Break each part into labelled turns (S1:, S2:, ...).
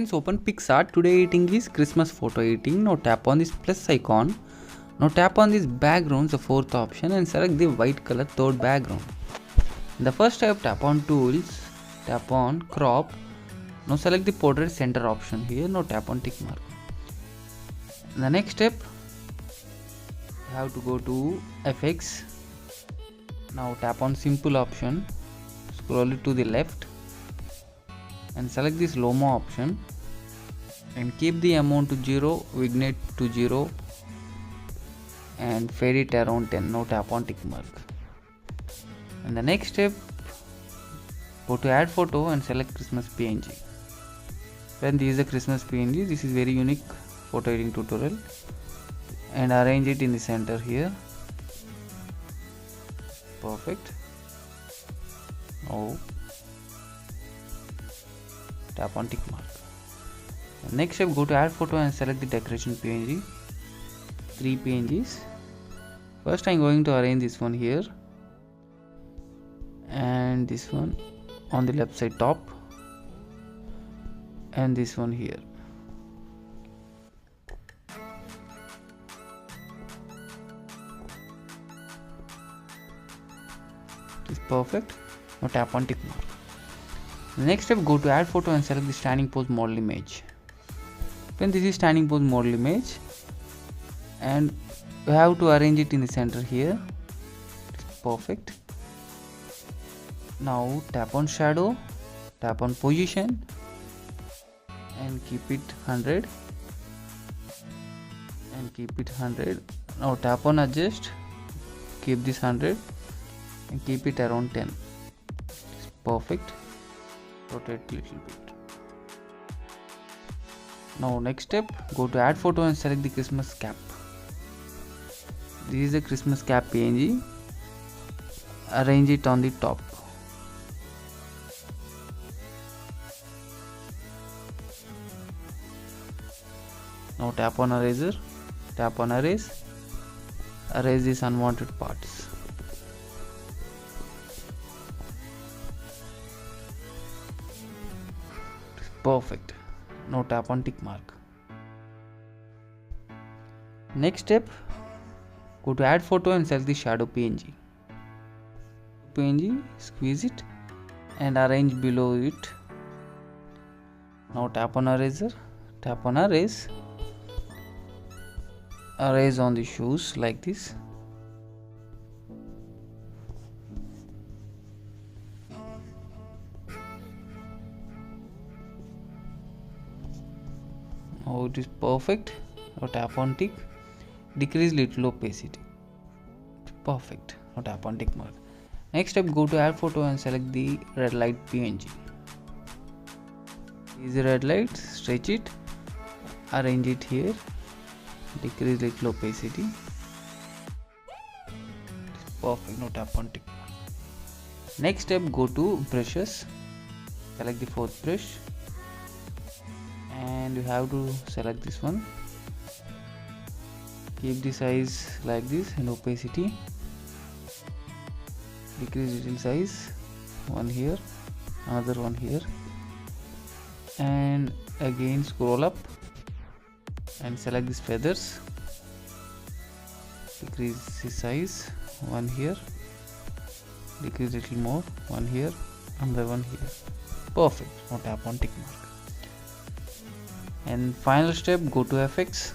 S1: Friends, open PicsArt. Today editing is Christmas photo editing. Now tap on this plus icon. Now tap on this background, the fourth option, and select the white color third background. In the first step, tap on tools, tap on crop. Now select the portrait center option here. Now tap on tick mark. In the next step, you have to go to FX. Now tap on simple option, scroll it to the left and select this Lomo option and keep the amount to 0, vignette to 0 and fade it around 10. Now tap on tick mark. In the next step, go to add photo and select Christmas PNG. When this is a Christmas PNG, this is very unique photo editing tutorial, and arrange it in the center here. Perfect. Now tap on tick mark. Next step, go to add photo and select the decoration PNG. 3 PNGs. First I'm going to arrange this one here and this one on the left side top and this one here. It is perfect. Now tap on tick mark. Next step, go to add photo and select the standing pose model image. Then this is standing pose model image and you have to arrange it in the center here. It's perfect. Now tap on shadow, tap on position and keep it 100 and keep it 100. Now tap on adjust, keep this 100 and keep it around 10. It's perfect. Rotate a little bit. Now next step, go to add photo and select the Christmas cap. This is a Christmas cap PNG. Arrange it on the top. Now tap on eraser, tap on erase, erase these unwanted parts. Perfect. Now tap on tick mark. Next step, go to add photo and select the shadow PNG. Squeeze it and arrange below it. Now tap on eraser, tap on erase, erase on the shoes like this. Oh, it is perfect. Now tap on tick, decrease little opacity. Perfect. Now tap on tick mark. Next step, go to add photo and select the red light PNG. Use the red light, stretch it, arrange it here, decrease little opacity. It's perfect. Now tap on tick mark. Next step, go to brushes, select the fourth brush. And you have to select this one, keep the size like this and opacity, decrease little size, one here, another one here, and again scroll up and select these feathers, decrease the size, one here, decrease little more, one here, another one here. Perfect. Now tap on tick mark. And final step, go to FX,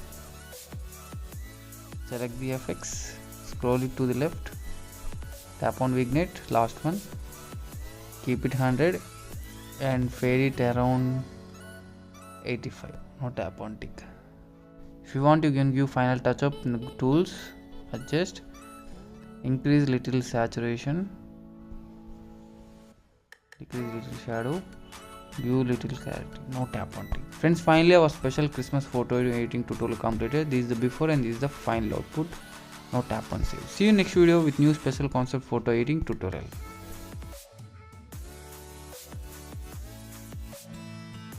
S1: select the FX, scroll it to the left, tap on vignette, last one, keep it 100 and fade it around 85. Now tap on tick. If you want, you can give final touch up in the tools, adjust, increase little saturation, decrease little shadow, give little clarity. Now tap on tick. Friends, finally our special Christmas photo editing tutorial completed. This is the before and this is the final output. Now tap on save. See you next video with new special concept photo editing tutorial.